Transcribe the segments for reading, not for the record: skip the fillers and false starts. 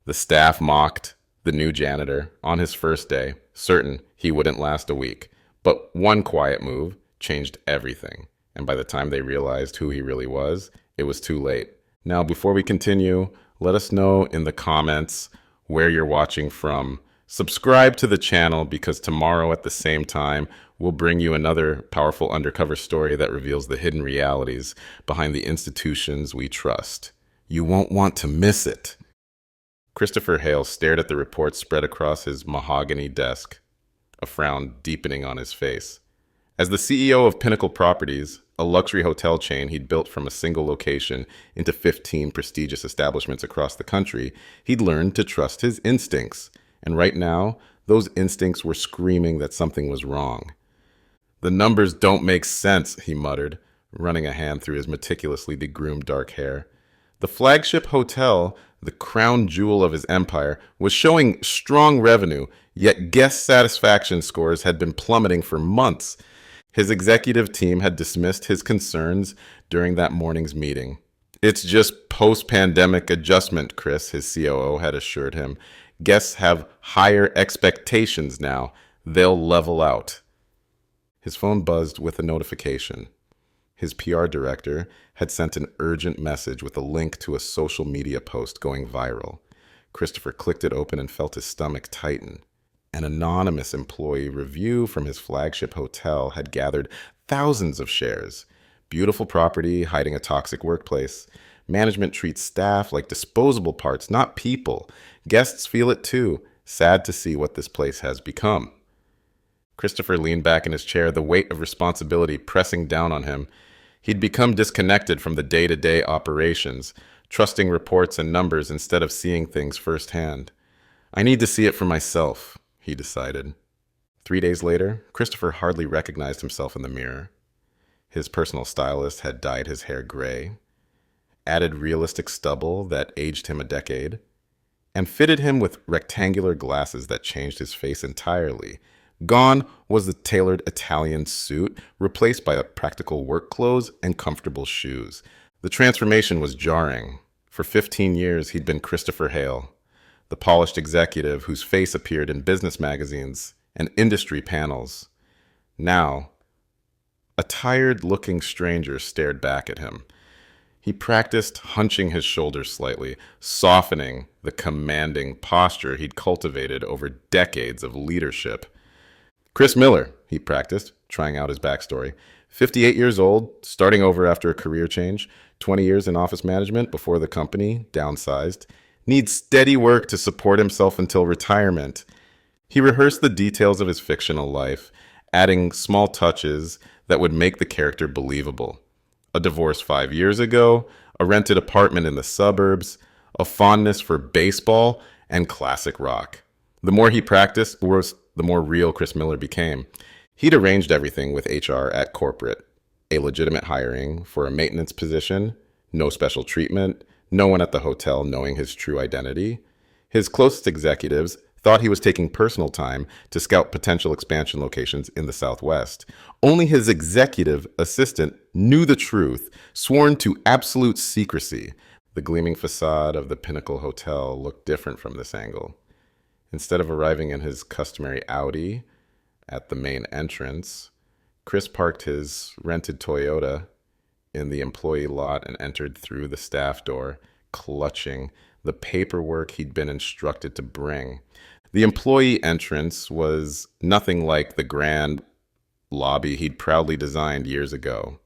The staff mocked the new janitor on his first day, certain he wouldn't last a week. But one quiet move changed everything. And by the time they realized who he really was, it was too late. Now, before we continue, let us know in the comments where you're watching from. Subscribe to the channel because tomorrow at the same time, we'll bring you another powerful undercover story that reveals the hidden realities behind the institutions we trust. You won't want to miss it. Christopher Hale stared at the reports spread across his mahogany desk, a frown deepening on his face. As the CEO of Pinnacle Properties, a luxury hotel chain he'd built from a single location into 15 prestigious establishments across the country, he'd learned to trust his instincts. And right now, those instincts were screaming that something was wrong. "The numbers don't make sense," he muttered, running a hand through his meticulously degroomed dark hair. The flagship hotel, the crown jewel of his empire, was showing strong revenue, yet guest satisfaction scores had been plummeting for months. His executive team had dismissed his concerns during that morning's meeting. "It's just post-pandemic adjustment, Chris," his COO had assured him. "Guests have higher expectations now. They'll level out." His phone buzzed with a notification. His PR director had sent an urgent message with a link to a social media post going viral. Christopher clicked it open and felt his stomach tighten. An anonymous employee review from his flagship hotel had gathered thousands of shares. "Beautiful property hiding a toxic workplace. Management treats staff like disposable parts, not people. Guests feel it too. Sad to see what this place has become." Christopher leaned back in his chair, the weight of responsibility pressing down on him. He'd become disconnected from the day-to-day operations, trusting reports and numbers instead of seeing things firsthand. "I need to see it for myself," he decided. 3 days later, Christopher hardly recognized himself in the mirror. His personal stylist had dyed his hair gray, added realistic stubble that aged him a decade, and fitted him with rectangular glasses that changed his face entirely. Gone was the tailored Italian suit, replaced by practical work clothes and comfortable shoes. The transformation was jarring. For 15 years, he'd been Christopher Hale, the polished executive whose face appeared in business magazines and industry panels. Now, a tired-looking stranger stared back at him. He practiced hunching his shoulders slightly, softening the commanding posture he'd cultivated over decades of leadership. "Chris Miller," he practiced, trying out his backstory. 58 years old, starting over after a career change, 20 years in office management before the company downsized. Needs steady work to support himself until retirement. He rehearsed the details of his fictional life, adding small touches that would make the character believable. A divorce 5 years ago, a rented apartment in the suburbs, a fondness for baseball, and classic rock. The more he practiced, the more real Chris Miller became. He'd arranged everything with HR at corporate. A legitimate hiring for a maintenance position, no special treatment, no one at the hotel knowing his true identity. His closest executives thought he was taking personal time to scout potential expansion locations in the Southwest. Only his executive assistant knew the truth, sworn to absolute secrecy. The gleaming facade of the Pinnacle Hotel looked different from this angle. Instead of arriving in his customary Audi at the main entrance, Chris parked his rented Toyota in the employee lot and entered through the staff door, clutching the paperwork he'd been instructed to bring. The employee entrance was nothing like the grand lobby he'd proudly designed years ago.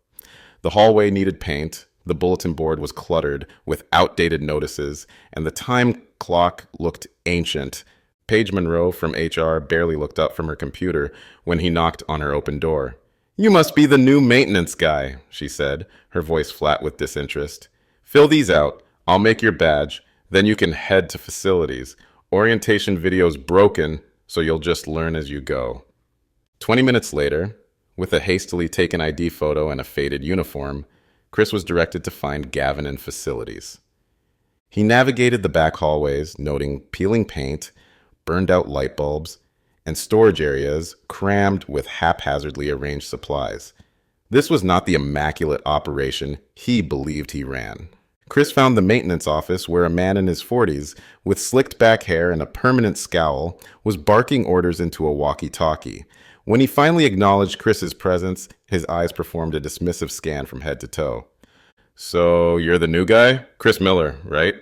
The hallway needed paint, the bulletin board was cluttered with outdated notices, and the time clock looked ancient. Paige Monroe from HR barely looked up from her computer when he knocked on her open door. "You must be the new maintenance guy," she said, her voice flat with disinterest. "Fill these out. I'll make your badge. Then you can head to facilities. Orientation video's broken, so you'll just learn as you go." 20 minutes later, with a hastily taken ID photo and a faded uniform, Chris was directed to find Gavin in facilities. He navigated the back hallways, noting peeling paint, burned-out light bulbs, and storage areas crammed with haphazardly arranged supplies. This was not the immaculate operation he believed he ran. Chris found the maintenance office where a man in his 40s, with slicked back hair and a permanent scowl, was barking orders into a walkie-talkie. When he finally acknowledged Chris's presence, his eyes performed a dismissive scan from head to toe. So, you're the new guy? Chris Miller, right?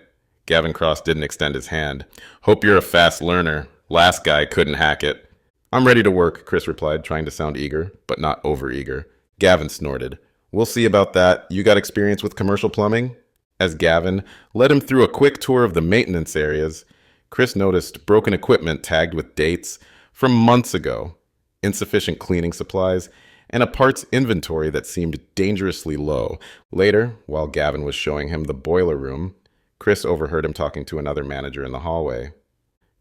Gavin Cross didn't extend his hand. Hope you're a fast learner. Last guy couldn't hack it. I'm ready to work, Chris replied, trying to sound eager, but not over-eager. Gavin snorted. We'll see about that. You got experience with commercial plumbing? As Gavin led him through a quick tour of the maintenance areas, Chris noticed broken equipment tagged with dates from months ago, insufficient cleaning supplies, and a parts inventory that seemed dangerously low. Later, while Gavin was showing him the boiler room, Chris overheard him talking to another manager in the hallway.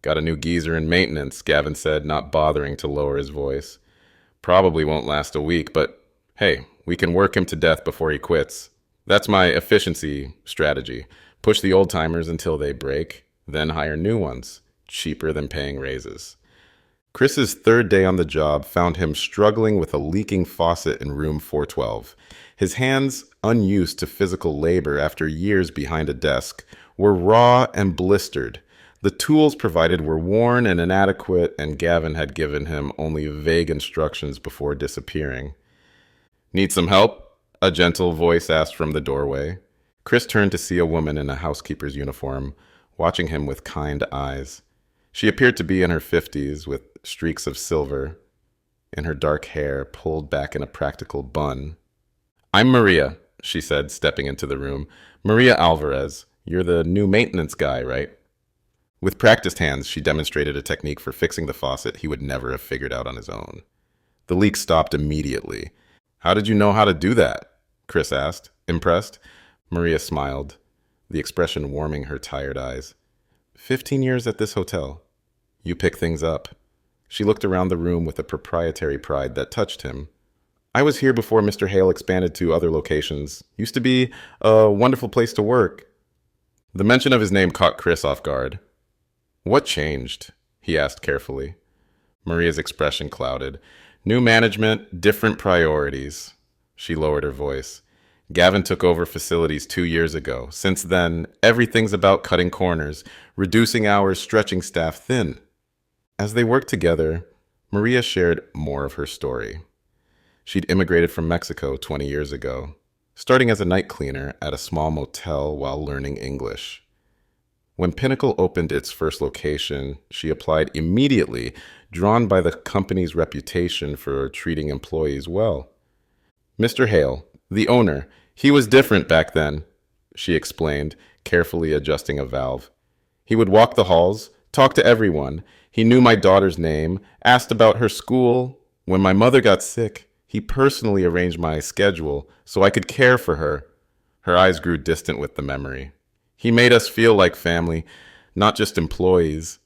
Got a new geezer in maintenance, Gavin said, not bothering to lower his voice. Probably won't last a week, but hey, we can work him to death before he quits. That's my efficiency strategy. Push the old-timers until they break, then hire new ones, cheaper than paying raises. Chris's third day on the job found him struggling with a leaking faucet in room 412. His hands, unused to physical labor after years behind a desk, were raw and blistered. The tools provided were worn and inadequate, and Gavin had given him only vague instructions before disappearing. Need some help? A gentle voice asked from the doorway. Chris turned to see a woman in a housekeeper's uniform, watching him with kind eyes. She appeared to be in her 50s, with streaks of silver in her dark hair pulled back in a practical bun. I'm Maria, she said, stepping into the room. Maria Alvarez. You're the new maintenance guy, right? With practiced hands, she demonstrated a technique for fixing the faucet he would never have figured out on his own. The leak stopped immediately. How did you know how to do that? Chris asked, impressed. Maria smiled, the expression warming her tired eyes. 15 years at this hotel. You pick things up. She looked around the room with a proprietary pride that touched him. I was here before Mr. Hale expanded to other locations. Used to be a wonderful place to work. The mention of his name caught Chris off guard. What changed? He asked carefully. Maria's expression clouded. New management, different priorities. She lowered her voice. Gavin took over facilities 2 years ago. Since then, everything's about cutting corners, reducing hours, stretching staff thin. As they worked together, Maria shared more of her story. She'd immigrated from Mexico 20 years ago, starting as a night cleaner at a small motel while learning English. When Pinnacle opened its first location, she applied immediately, drawn by the company's reputation for treating employees well. Mr. Hale, the owner, he was different back then, she explained, carefully adjusting a valve. He would walk the halls, talk to everyone. He knew my daughter's name, asked about her school. When my mother got sick, he personally arranged my schedule so I could care for her. Her eyes grew distant with the memory. He made us feel like family, not just employees.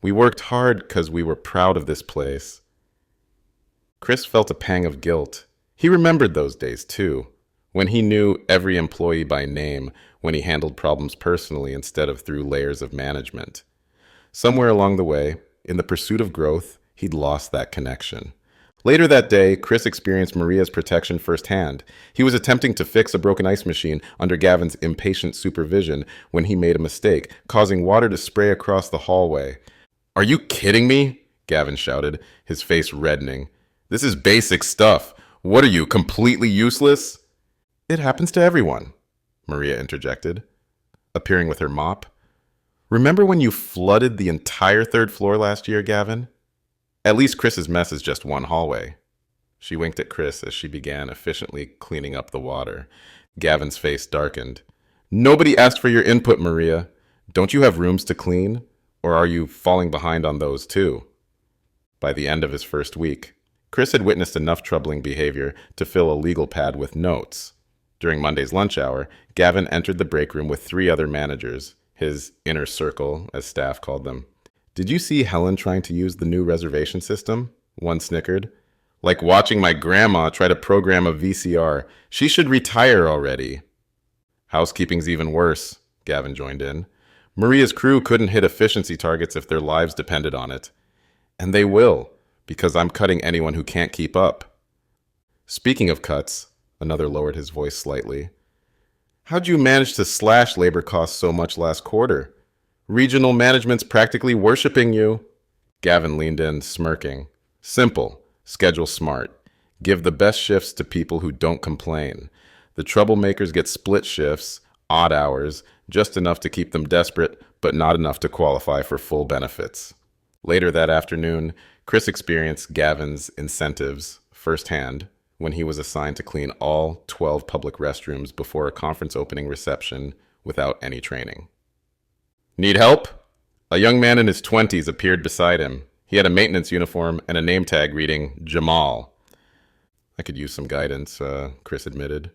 We worked hard because we were proud of this place. Chris felt a pang of guilt. He remembered those days, too, when he knew every employee by name, when he handled problems personally instead of through layers of management. Somewhere along the way, in the pursuit of growth, he'd lost that connection. Later that day, Chris experienced Maria's protection firsthand. He was attempting to fix a broken ice machine under Gavin's impatient supervision when he made a mistake, causing water to spray across the hallway. Are you kidding me? Gavin shouted, his face reddening. This is basic stuff. What are you, completely useless? It happens to everyone, Maria interjected, appearing with her mop. Remember when you flooded the entire 3rd floor last year, Gavin? At least Chris's mess is just one hallway. She winked at Chris as she began efficiently cleaning up the water. Gavin's face darkened. Nobody asked for your input, Maria. Don't you have rooms to clean? Or are you falling behind on those too? By the end of his first week, Chris had witnessed enough troubling behavior to fill a legal pad with notes. During Monday's lunch hour, Gavin entered the break room with 3 other managers, his inner circle, as staff called them. Did you see Helen trying to use the new reservation system? One snickered. Like watching my grandma try to program a VCR. She should retire already. Housekeeping's even worse, Gavin joined in. Maria's crew couldn't hit efficiency targets if their lives depended on it. And they will, because I'm cutting anyone who can't keep up. Speaking of cuts, another lowered his voice slightly. How'd you manage to slash labor costs so much last quarter? Regional management's practically worshiping you. Gavin leaned in, smirking. Simple. Schedule smart. Give the best shifts to people who don't complain. The troublemakers get split shifts, odd hours, just enough to keep them desperate, but not enough to qualify for full benefits. Later that afternoon, Chris experienced Gavin's incentives firsthand when he was assigned to clean all 12 public restrooms before a conference opening reception without any training. Need help? A young man in his 20s appeared beside him. He had a maintenance uniform and a name tag reading Jamal. I could use some guidance, Chris admitted.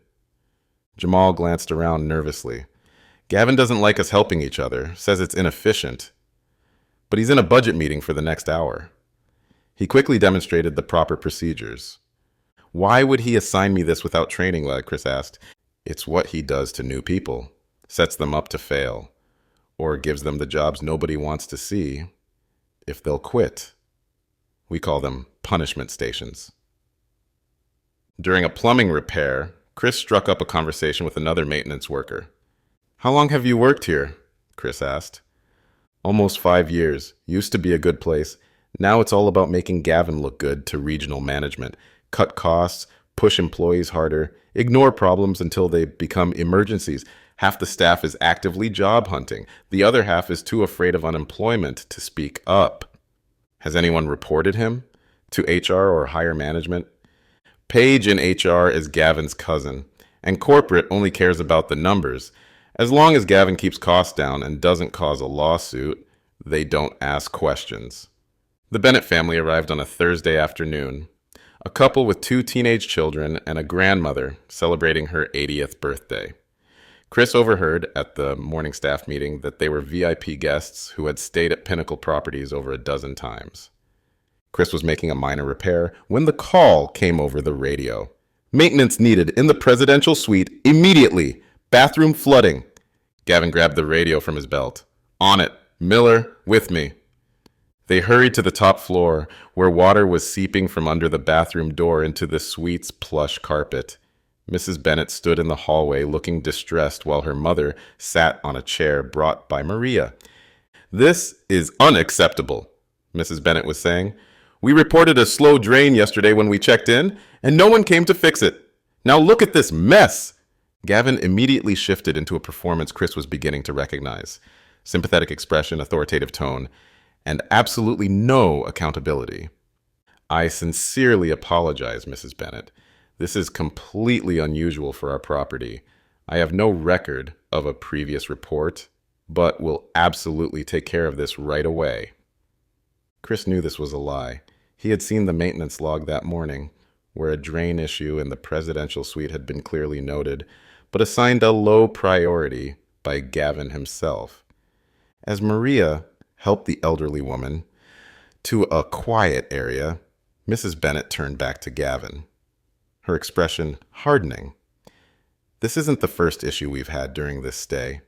Jamal glanced around nervously. Gavin doesn't like us helping each other, says it's inefficient. But he's in a budget meeting for the next hour. He quickly demonstrated the proper procedures. Why would he assign me this without training, Chris asked. It's what he does to new people. Sets them up to fail. Or gives them the jobs nobody wants to see if they'll quit. We call them punishment stations. During a plumbing repair, Chris struck up a conversation with another maintenance worker. How long have you worked here? Chris asked. Almost 5 years. Used to be a good place. Now it's all about making Gavin look good to regional management. Cut costs, push employees harder, ignore problems until they become emergencies. Half the staff is actively job hunting. The other half is too afraid of unemployment to speak up. Has anyone reported him? To HR or higher management? Paige in HR is Gavin's cousin, and corporate only cares about the numbers. As long as Gavin keeps costs down and doesn't cause a lawsuit, they don't ask questions. The Bennett family arrived on a Thursday afternoon. A couple with 2 teenage children and a grandmother celebrating her 80th birthday. Chris overheard at the morning staff meeting that they were VIP guests who had stayed at Pinnacle Properties over a dozen times. Chris was making a minor repair when the call came over the radio. Maintenance needed in the presidential suite immediately. Bathroom flooding. Gavin grabbed the radio from his belt. On it. Miller, with me. They hurried to the top floor, where water was seeping from under the bathroom door into the suite's plush carpet. Mrs. Bennett stood in the hallway looking distressed while her mother sat on a chair brought by Maria. This is unacceptable, Mrs. Bennett was saying. We reported a slow drain yesterday when we checked in, and no one came to fix it. Now look at this mess. Gavin immediately shifted into a performance Chris was beginning to recognize. Sympathetic expression, authoritative tone, and absolutely no accountability. I sincerely apologize, Mrs. Bennett. This is completely unusual for our property. I have no record of a previous report, but will absolutely take care of this right away. Chris knew this was a lie. He had seen the maintenance log that morning, where a drain issue in the presidential suite had been clearly noted, but assigned a low priority by Gavin himself. As Maria helped the elderly woman to a quiet area, Mrs. Bennett turned back to Gavin, her expression hardening. This isn't the first issue we've had during this stay.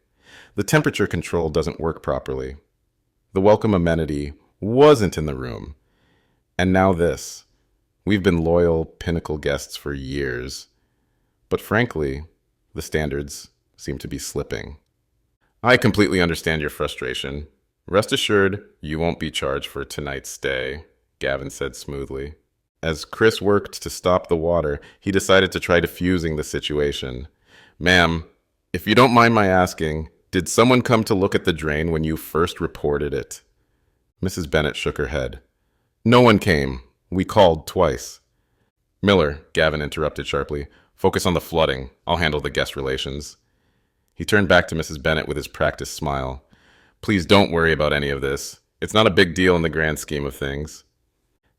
The temperature control doesn't work properly. The welcome amenity wasn't in the room. And now this. We've been loyal Pinnacle guests for years. But frankly, the standards seem to be slipping. I completely understand your frustration. Rest assured, you won't be charged for tonight's stay, Gavin said smoothly. As Chris worked to stop the water, he decided to try diffusing the situation. Ma'am, if you don't mind my asking, did someone come to look at the drain when you first reported it? Mrs. Bennett shook her head. No one came. We called twice. Miller, Gavin interrupted sharply. Focus on the flooding. I'll handle the guest relations. He turned back to Mrs. Bennett with his practiced smile. Please don't worry about any of this. It's not a big deal in the grand scheme of things.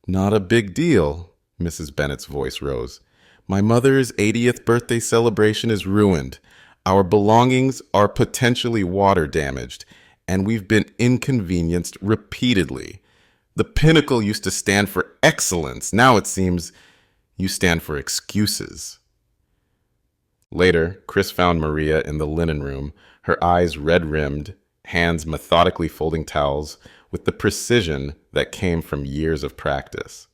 Not a big deal, Mrs. Bennett's voice rose. My mother's 80th birthday celebration is ruined. Our belongings are potentially water damaged, and we've been inconvenienced repeatedly. The Pinnacle used to stand for excellence. Now it seems you stand for excuses. Later, Chris found Maria in the linen room, her eyes red-rimmed, hands methodically folding towels with the precision that came from years of practice.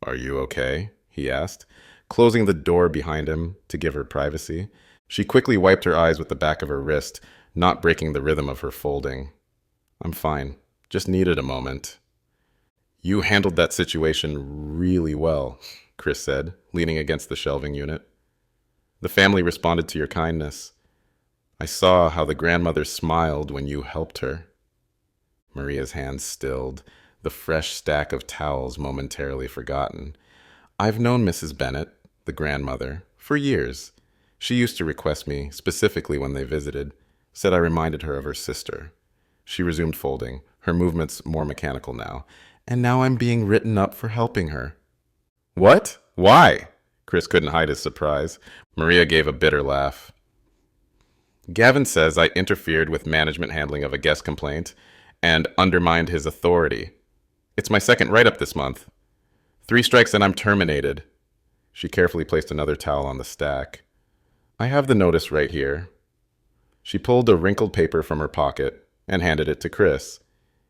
Are you okay? He asked, closing the door behind him to give her privacy. She quickly wiped her eyes with the back of her wrist, not breaking the rhythm of her folding. I'm fine. Just needed a moment. You handled that situation really well, Chris said, leaning against the shelving unit. The family responded to your kindness. I saw how the grandmother smiled when you helped her. Maria's hands stilled, the fresh stack of towels momentarily forgotten. I've known Mrs. Bennet, the grandmother, for years. She used to request me, specifically when they visited, said I reminded her of her sister. She resumed folding, her movements more mechanical now, and now I'm being written up for helping her. What? Why? Chris couldn't hide his surprise. Maria gave a bitter laugh. Gavin says I interfered with management handling of a guest complaint and undermined his authority. It's my second write-up this month. 3 strikes and I'm terminated. She carefully placed another towel on the stack. I have the notice right here. She pulled a wrinkled paper from her pocket and handed it to Chris.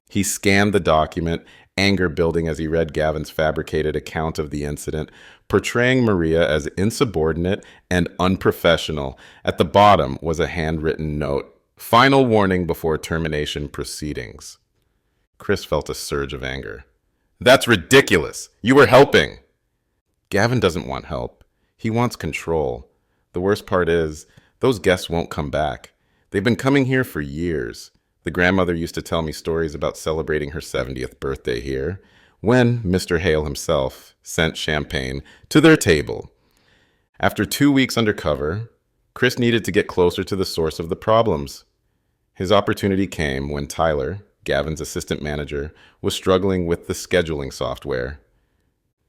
He scanned the document, anger building as he read Gavin's fabricated account of the incident, portraying Maria as insubordinate and unprofessional. At the bottom was a handwritten note. Final warning before termination proceedings. Chris felt a surge of anger. That's ridiculous. You were helping. Gavin doesn't want help. He wants control. The worst part is, those guests won't come back. They've been coming here for years. The grandmother used to tell me stories about celebrating her 70th birthday here, when Mr. Hale himself sent champagne to their table. After 2 weeks undercover, Chris needed to get closer to the source of the problems. His opportunity came when Tyler, Gavin's assistant manager, was struggling with the scheduling software.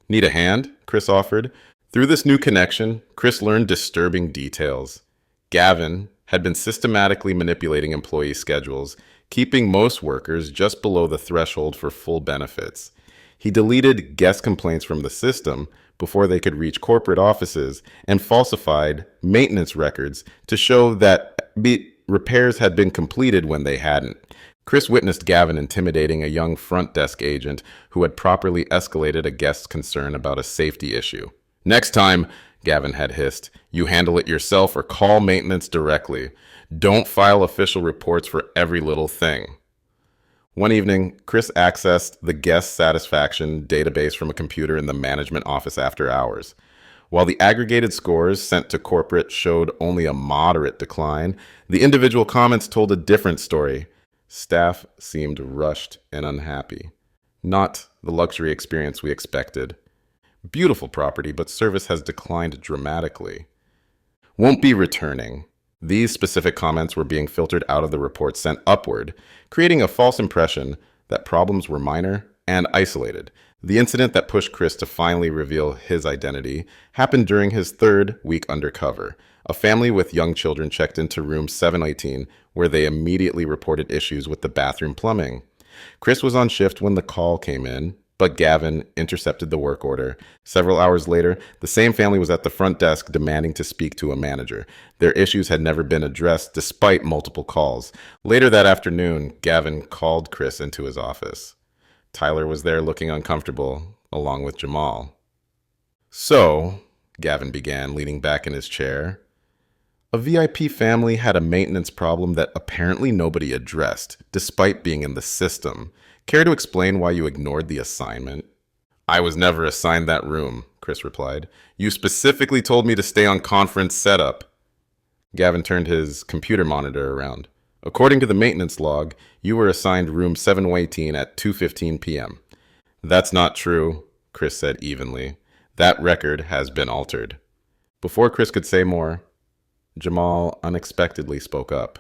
Need a hand? Chris offered. Through this new connection, Chris learned disturbing details. Gavin had been systematically manipulating employee schedules, keeping most workers just below the threshold for full benefits. He deleted guest complaints from the system before they could reach corporate offices and falsified maintenance records to show that repairs had been completed when they hadn't. Chris witnessed Gavin intimidating a young front desk agent who had properly escalated a guest's concern about a safety issue. Next time, Gavin had hissed, you handle it yourself or call maintenance directly. Don't file official reports for every little thing. One evening, Chris accessed the guest satisfaction database from a computer in the management office after hours. While the aggregated scores sent to corporate showed only a moderate decline, the individual comments told a different story. Staff seemed rushed and unhappy. Not the luxury experience we expected. Beautiful property, but service has declined dramatically. Won't be returning. These specific comments were being filtered out of the report sent upward, creating a false impression that problems were minor and isolated. The incident that pushed Chris to finally reveal his identity happened during his 3rd week undercover. A family with young children checked into room 718, where they immediately reported issues with the bathroom plumbing. Chris was on shift when the call came in, but Gavin intercepted the work order. Several hours later, the same family was at the front desk demanding to speak to a manager. Their issues had never been addressed despite multiple calls. Later that afternoon, Gavin called Chris into his office. Tyler was there looking uncomfortable, along with Jamal. So, Gavin began, leaning back in his chair, a VIP family had a maintenance problem that apparently nobody addressed, despite being in the system. Care to explain why you ignored the assignment? I was never assigned that room, Chris replied. You specifically told me to stay on conference setup. Gavin turned his computer monitor around. According to the maintenance log, you were assigned room 718 at 2:15 p.m. That's not true, Chris said evenly. That record has been altered. Before Chris could say more, Jamal unexpectedly spoke up.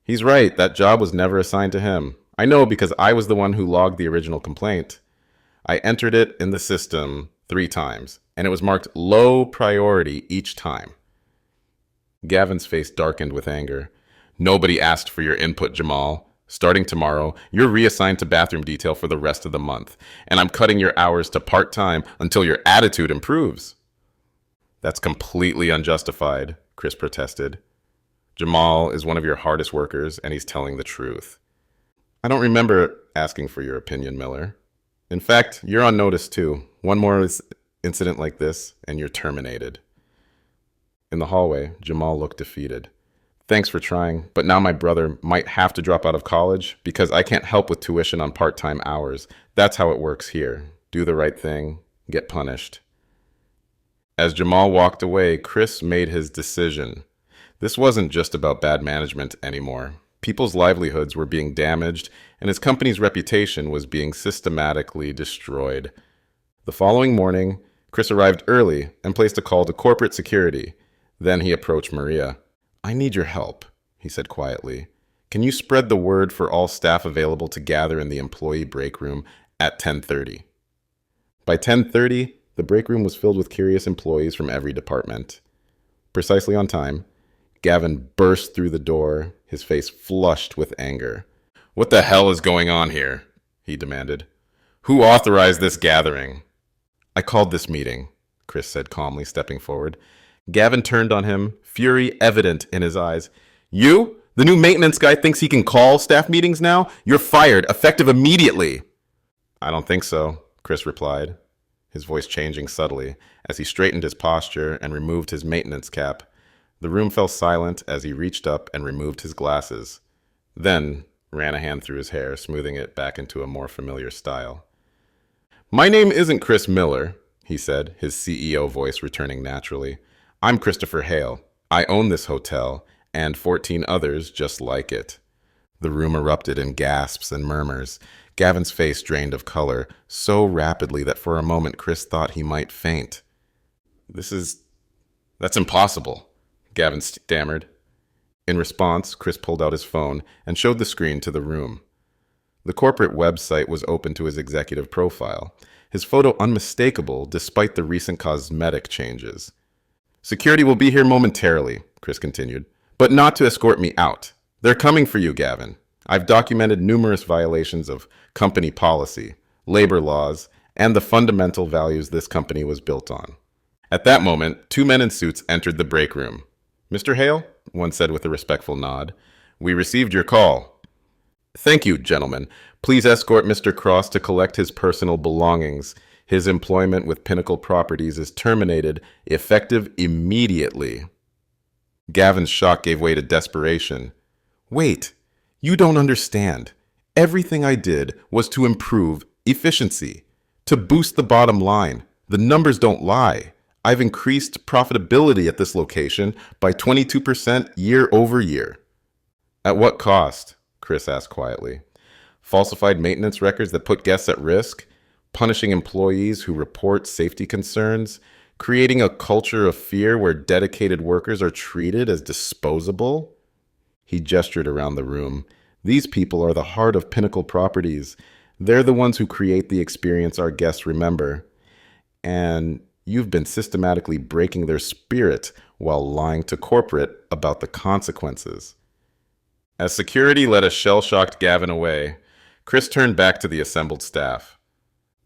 He's right, that job was never assigned to him. I know because I was the one who logged the original complaint. I entered it in the system 3 times, and it was marked low priority each time. Gavin's face darkened with anger. Nobody asked for your input, Jamal. Starting tomorrow, you're reassigned to bathroom detail for the rest of the month, and I'm cutting your hours to part-time until your attitude improves. That's completely unjustified, Chris protested. Jamal is one of your hardest workers, and he's telling the truth. I don't remember asking for your opinion, Miller. In fact, you're on notice too. One more incident like this, and you're terminated. In the hallway, Jamal looked defeated. Thanks for trying, but now my brother might have to drop out of college because I can't help with tuition on part-time hours. That's how it works here. Do the right thing, get punished. As Jamal walked away, Chris made his decision. This wasn't just about bad management anymore. People's livelihoods were being damaged, and his company's reputation was being systematically destroyed. The following morning, Chris arrived early and placed a call to corporate security. Then he approached Maria. "I need your help," he said quietly. "Can you spread the word for all staff available to gather in the employee break room at 10:30? By 10:30, the break room was filled with curious employees from every department. Precisely on time, Gavin burst through the door, his face flushed with anger. "What the hell is going on here?" he demanded. "Who authorized this gathering?" "I called this meeting," Chris said calmly, stepping forward. Gavin turned on him, fury evident in his eyes. "You? The new maintenance guy thinks he can call staff meetings now? You're fired, effective immediately." "I don't think so," Chris replied, his voice changing subtly as he straightened his posture and removed his maintenance cap. The room fell silent as he reached up and removed his glasses, then ran a hand through his hair, smoothing it back into a more familiar style. "My name isn't Chris Miller," he said, his CEO voice returning naturally. "I'm Christopher Hale. I own this hotel and 14 others just like it." The room erupted in gasps and murmurs. Gavin's face drained of color so rapidly that for a moment Chris thought he might faint. That's impossible," Gavin stammered. In response, Chris pulled out his phone and showed the screen to the room. The corporate website was open to his executive profile, his photo unmistakable despite the recent cosmetic changes. "Security will be here momentarily," Chris continued, "but not to escort me out. They're coming for you, Gavin. I've documented numerous violations of company policy, labor laws, and the fundamental values this company was built on." At that moment, 2 men in suits entered the break room. "Mr. Hale," one said with a respectful nod, "we received your call." "Thank you, gentlemen. Please escort Mr. Cross to collect his personal belongings. His employment with Pinnacle Properties is terminated, effective immediately." Gavin's shock gave way to desperation. "Wait, you don't understand. Everything I did was to improve efficiency, to boost the bottom line. The numbers don't lie. I've increased profitability at this location by 22% year over year." "At what cost?" Chris asked quietly. "Falsified maintenance records that put guests at risk, punishing employees who report safety concerns, creating a culture of fear where dedicated workers are treated as disposable." He gestured around the room. "These people are the heart of Pinnacle Properties. They're the ones who create the experience our guests remember. And you've been systematically breaking their spirit while lying to corporate about the consequences." As security led a shell-shocked Gavin away, Chris turned back to the assembled staff.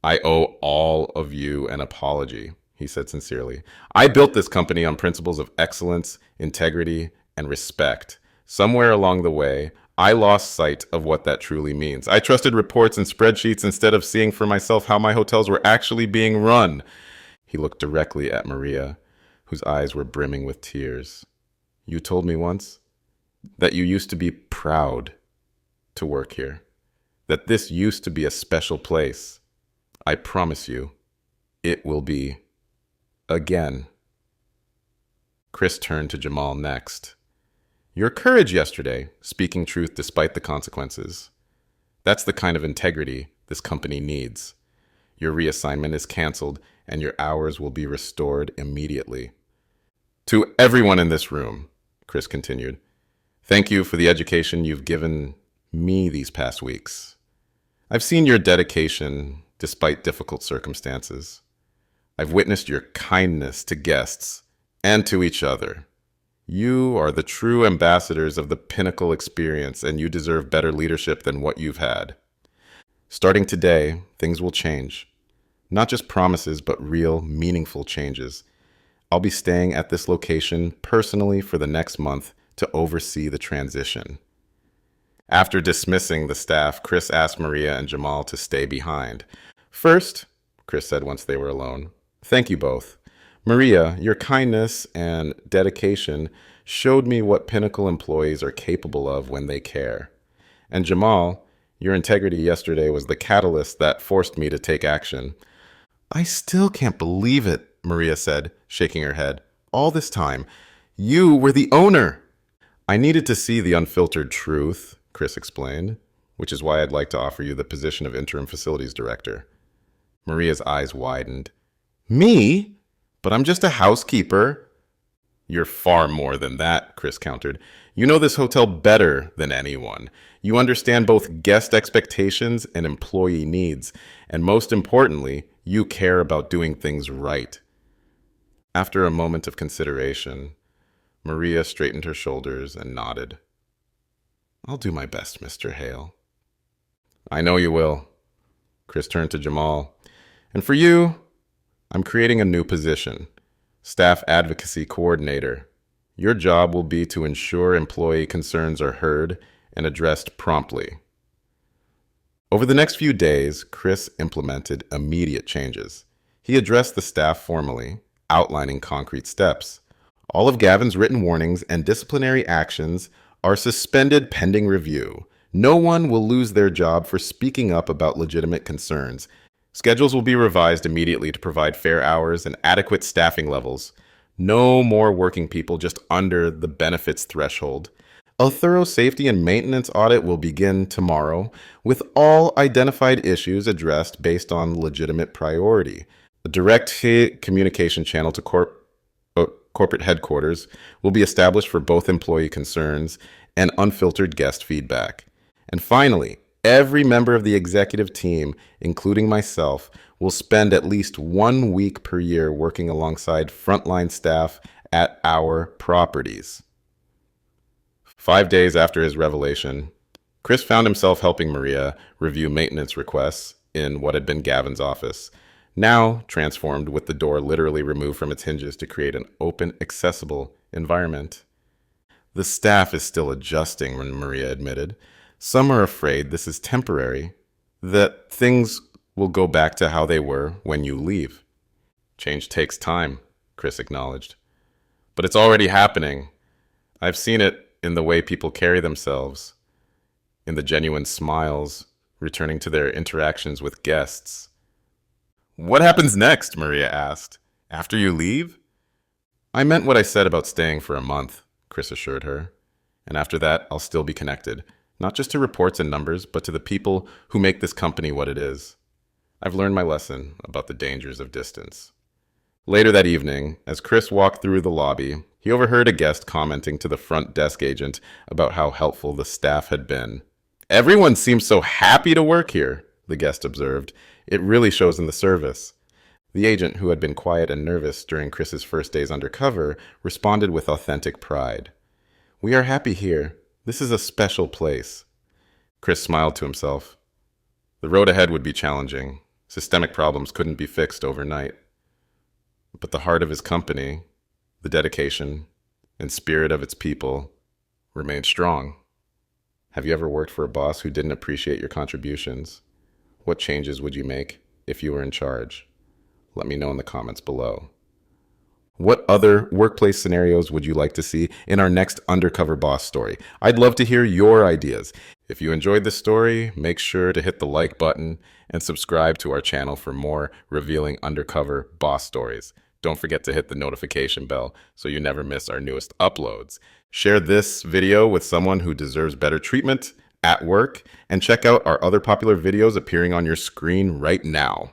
"I owe all of you an apology," he said sincerely. "I built this company on principles of excellence, integrity, and respect. Somewhere along the way, I lost sight of what that truly means. I trusted reports and spreadsheets instead of seeing for myself how my hotels were actually being run." He looked directly at Maria, whose eyes were brimming with tears. "You told me once that you used to be proud to work here, that this used to be a special place. I promise you, it will be again." Chris turned to Jamal next. "Your courage yesterday, speaking truth despite the consequences. That's the kind of integrity this company needs. Your reassignment is canceled and your hours will be restored immediately." "To everyone in this room," Chris continued, "thank you for the education you've given me these past weeks. I've seen your dedication despite difficult circumstances. I've witnessed your kindness to guests and to each other. You are the true ambassadors of the Pinnacle experience, and you deserve better leadership than what you've had. Starting today, things will change. Not just promises, but real, meaningful changes. I'll be staying at this location personally for the next month to oversee the transition." After dismissing the staff, Chris asked Maria and Jamal to stay behind. "First," Chris said once they were alone, "thank you both. Maria, your kindness and dedication showed me what Pinnacle employees are capable of when they care. And Jamal, your integrity yesterday was the catalyst that forced me to take action. I still can't believe it, Maria said, shaking her head. All this time, you were the owner. I needed to see the unfiltered truth, Chris explained, which is why I'd like to offer you the position of interim facilities director. Maria's eyes widened. Me? But I'm just a housekeeper. You're far more than that, Chris countered. You know this hotel better than anyone. You understand both guest expectations and employee needs. And most importantly, you care about doing things right. After a moment of consideration, Maria straightened her shoulders and nodded. I'll do my best, Mr. Hale. I know you will. Chris turned to Jamal. And for you, I'm creating a new position, Staff Advocacy Coordinator. Your job will be to ensure employee concerns are heard and addressed promptly. Over the next few days, Chris implemented immediate changes. He addressed the staff formally, outlining concrete steps. All of Gavin's written warnings and disciplinary actions are suspended pending review. No one will lose their job for speaking up about legitimate concerns. Schedules will be revised immediately to provide fair hours and adequate staffing levels. No more working people just under the benefits threshold. A thorough safety and maintenance audit will begin tomorrow, with all identified issues addressed based on legitimate priority. A direct communication channel to corporate headquarters will be established for both employee concerns and unfiltered guest feedback. And finally, every member of the executive team, including myself, will spend at least 1 week per year working alongside frontline staff at our properties. 5 days after his revelation, Chris found himself helping Maria review maintenance requests in what had been Gavin's office, now transformed with the door literally removed from its hinges to create an open, accessible environment. The staff is still adjusting, Maria admitted. Some are afraid this is temporary, that things will go back to how they were when you leave. Change takes time, Chris acknowledged. But it's already happening. I've seen it in the way people carry themselves, in the genuine smiles returning to their interactions with guests. What happens next? Maria asked. After you leave? I meant what I said about staying for a month, Chris assured her. And after that, I'll still be connected, not just to reports and numbers, but to the people who make this company what it is. I've learned my lesson about the dangers of distance. Later that evening, as Chris walked through the lobby, he overheard a guest commenting to the front desk agent about how helpful the staff had been. Everyone seems so happy to work here, the guest observed. It really shows in the service. The agent, who had been quiet and nervous during Chris's first days undercover, responded with authentic pride. We are happy here. This is a special place. Chris smiled to himself. The road ahead would be challenging. Systemic problems couldn't be fixed overnight. But the heart of his company, the dedication and spirit of its people, remained strong. Have you ever worked for a boss who didn't appreciate your contributions? What changes would you make if you were in charge? Let me know in the comments below. What other workplace scenarios would you like to see in our next Undercover Boss story? I'd love to hear your ideas. If you enjoyed this story, make sure to hit the like button and subscribe to our channel for more revealing undercover boss stories. Don't forget to hit the notification bell so you never miss our newest uploads. Share this video with someone who deserves better treatment at work, and check out our other popular videos appearing on your screen right now.